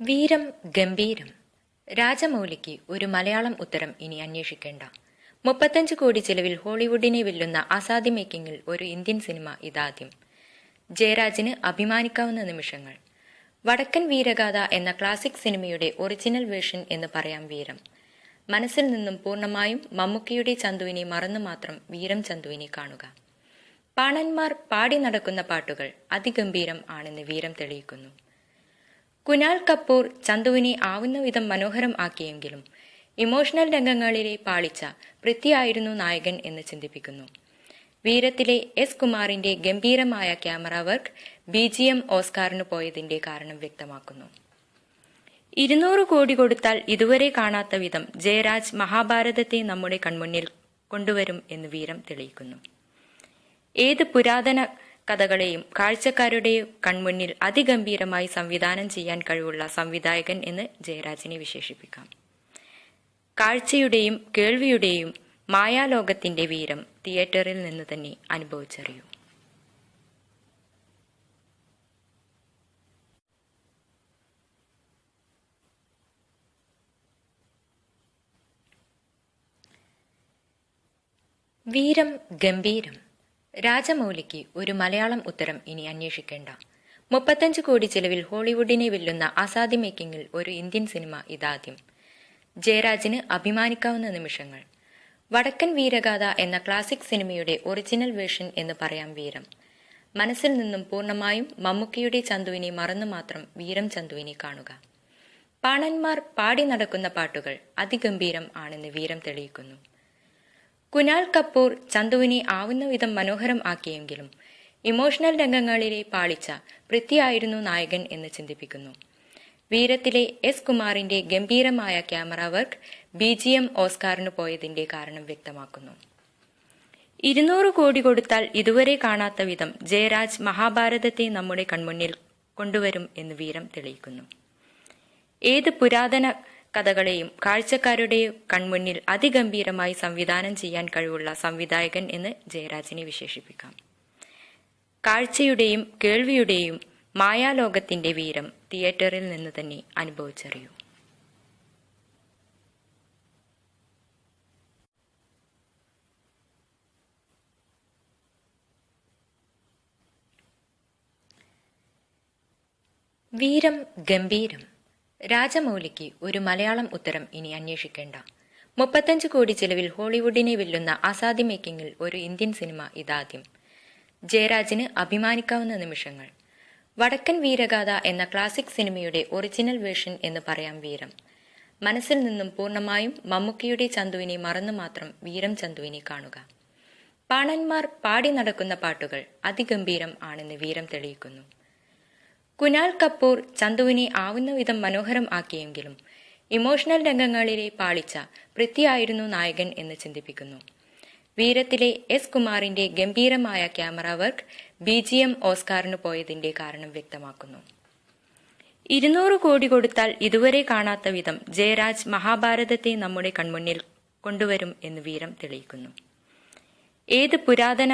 വീരം ഗംഭീരം. രാജമൗലിക്ക് ഒരു മലയാളം ഉത്തരം ഇനി അന്വേഷിക്കേണ്ട. 35 കോടി ചെലവിൽ ഹോളിവുഡിനെ വെല്ലുന്ന അസാധ്യ മേക്കിങ്ങിൽ ഒരു ഇന്ത്യൻ സിനിമ ഇതാദ്യം. ജയരാജിന് അഭിമാനിക്കാവുന്ന നിമിഷങ്ങൾ. വടക്കൻ വീരഗാഥ എന്ന ക്ലാസിക് സിനിമയുടെ ഒറിജിനൽ വേർഷൻ എന്ന് പറയാം വീരം. മനസ്സിൽ നിന്നും പൂർണ്ണമായും മമ്മൂക്കിയുടെ ചന്തുവിനെ മറന്നു മാത്രം വീരം ചന്തുവിനെ കാണുക. പാണന്മാർ പാടി നടക്കുന്ന പാട്ടുകൾ അതിഗംഭീരം ആണെന്ന് വീരം തെളിയിക്കുന്നു. കുനാൽ കപൂർ ചന്തുവിനെ ആവുന്ന വിധം മനോഹരം ആക്കിയെങ്കിലും ഇമോഷണൽ രംഗങ്ങളിലെ പാളിച്ച പൃഥ്വിയായിരുന്നു നായകൻ എന്ന് ചിന്തിപ്പിക്കുന്നു. വീരത്തിലെ എസ് കുമാറിന്റെ ഗംഭീരമായ ക്യാമറ വർക്ക് BGM ഓസ്കാറിന് പോയതിന്റെ കാരണം വ്യക്തമാക്കുന്നു. 200 കോടി കൊടുത്താൽ ഇതുവരെ കാണാത്ത വിധം ജയരാജ് മഹാഭാരതത്തെ നമ്മുടെ കൺമുന്നിൽ കൊണ്ടുവരും എന്ന് വീരം തെളിയിക്കുന്നു. ഏത് പുരാതന കഥകളെയും കാഴ്ചക്കാരുടെ കൺമുന്നിൽ അതിഗംഭീരമായി സംവിധാനം ചെയ്യാൻ കഴിവുള്ള സംവിധായകൻ എന്ന് ജയരാജിനെ വിശേഷിപ്പിക്കാം. കാഴ്ചയുടെയും കേൾവിയുടെയും മായാലോകത്തിന്റെ വീരം തിയേറ്ററിൽ നിന്ന് തന്നെ അനുഭവിച്ചറിയൂ. വീരം ഗംഭീരം. രാജമൗലിക്ക് ഒരു മലയാളം ഉത്തരം ഇനി അന്വേഷിക്കേണ്ട. 35 കോടി ചെലവിൽ ഹോളിവുഡിനെ വെല്ലുന്ന അസാധ്യ മേക്കിങ്ങിൽ ഒരു ഇന്ത്യൻ സിനിമ ഇതാദ്യം. ജയരാജിന് അഭിമാനിക്കാവുന്ന നിമിഷങ്ങൾ. വടക്കൻ വീരഗാഥ എന്ന ക്ലാസിക് സിനിമയുടെ ഒറിജിനൽ വേർഷൻ എന്ന് പറയാം വീരം. മനസ്സിൽ നിന്നും പൂർണ്ണമായും മമ്മൂക്കിയുടെ ചന്തുവിനെ മറന്നു മാത്രം വീരം ചന്തുവിനെ കാണുക. പാണന്മാർ പാടി നടക്കുന്ന പാട്ടുകൾ അതിഗംഭീരം ആണെന്ന് വീരം തെളിയിക്കുന്നു. കുനാൽ കപൂർ ചന്തുവിനെ ആവുന്ന വിധം മനോഹരം ആക്കിയെങ്കിലും ഇമോഷണൽ രംഗങ്ങളിലെ പാളിച്ച പൃഥ്വിയായിരുന്നു നായകൻ എന്ന് ചിന്തിപ്പിക്കുന്നു. വീരത്തിലെ എസ് കുമാറിന്റെ ഗംഭീരമായ ക്യാമറ വർക്ക് BGM ഓസ്കാറിന് പോയതിന്റെ കാരണം വ്യക്തമാക്കുന്നു. 200 കോടി കൊടുത്താൽ ഇതുവരെ കാണാത്ത വിധം ജയരാജ് മഹാഭാരതത്തെ നമ്മുടെ കൺമുന്നിൽ കൊണ്ടുവരും എന്ന് വീരം തെളിയിക്കുന്നു. ഏത് പുരാതന കഥകളെയും കാഴ്ചക്കാരുടെ കൺമുന്നിൽ അതിഗംഭീരമായി സംവിധാനം ചെയ്യാൻ കഴിവുള്ള സംവിധായകൻ എന്ന് ജയരാജിനെ വിശേഷിപ്പിക്കാം. കാഴ്ചയുടെയും കേൾവിയുടെയും മായാലോകത്തിന്റെ വീരം തിയേറ്ററിൽ നിന്ന് തന്നെ അനുഭവിച്ചറിയൂ. വീരം ഗംഭീരം. രാജമൗലിക്ക് ഒരു മലയാളം ഉത്തരം ഇനി അന്വേഷിക്കേണ്ട. 35 കോടി ചെലവിൽ ഹോളിവുഡിനെ വെല്ലുന്ന അസാധ്യ മേക്കിങ്ങിൽ ഒരു ഇന്ത്യൻ സിനിമ ഇതാദ്യം. ജയരാജിന് അഭിമാനിക്കാവുന്ന നിമിഷങ്ങൾ. വടക്കൻ വീരഗാഥ എന്ന ക്ലാസിക് സിനിമയുടെ ഒറിജിനൽ വേർഷൻ എന്ന് പറയാം വീരം. മനസ്സിൽ നിന്നും പൂർണ്ണമായും മമ്മൂക്കിയുടെ ചന്തുവിനെ മറന്നു മാത്രം വീരം ചന്തുവിനെ കാണുക. പാണന്മാർ പാടി നടക്കുന്ന പാട്ടുകൾ അതിഗംഭീരം ആണെന്ന് വീരം തെളിയിക്കുന്നു. കുനാൽ കപൂർ ചന്തുവിനെ ആവുന്ന വിധം മനോഹരം ആക്കിയെങ്കിലും ഇമോഷണൽ രംഗങ്ങളിലെ പാളിച്ച പൃഥ്വിയായിരുന്നു നായകൻ എന്ന് ചിന്തിപ്പിക്കുന്നു. വീരത്തിലെ എസ് കുമാറിന്റെ ഗംഭീരമായ ക്യാമറ വർക്ക് BGM ഓസ്കാറിന് പോയതിന്റെ കാരണം വ്യക്തമാക്കുന്നു. 200 കോടി കൊടുത്താൽ ഇതുവരെ കാണാത്ത വിധം ജയരാജ് മഹാഭാരതത്തെ നമ്മുടെ കൺമുന്നിൽ കൊണ്ടുവരും എന്ന് വീരം തെളിയിക്കുന്നു. ഏത് പുരാതന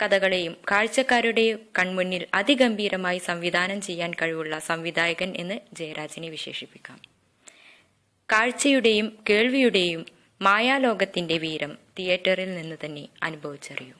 കഥകളെയും കാഴ്ചക്കാരുടെ കൺമുന്നിൽ അതിഗംഭീരമായി സംവിധാനം ചെയ്യാൻ കഴിവുള്ള സംവിധായകൻ എന്ന് ജയരാജിനെ വിശേഷിപ്പിക്കാം. കാഴ്ചയുടെയും കേൾവിയുടെയും മായാലോകത്തിന്റെ വീരം തിയേറ്ററിൽ നിന്ന് തന്നെ അനുഭവിച്ചറിയൂ.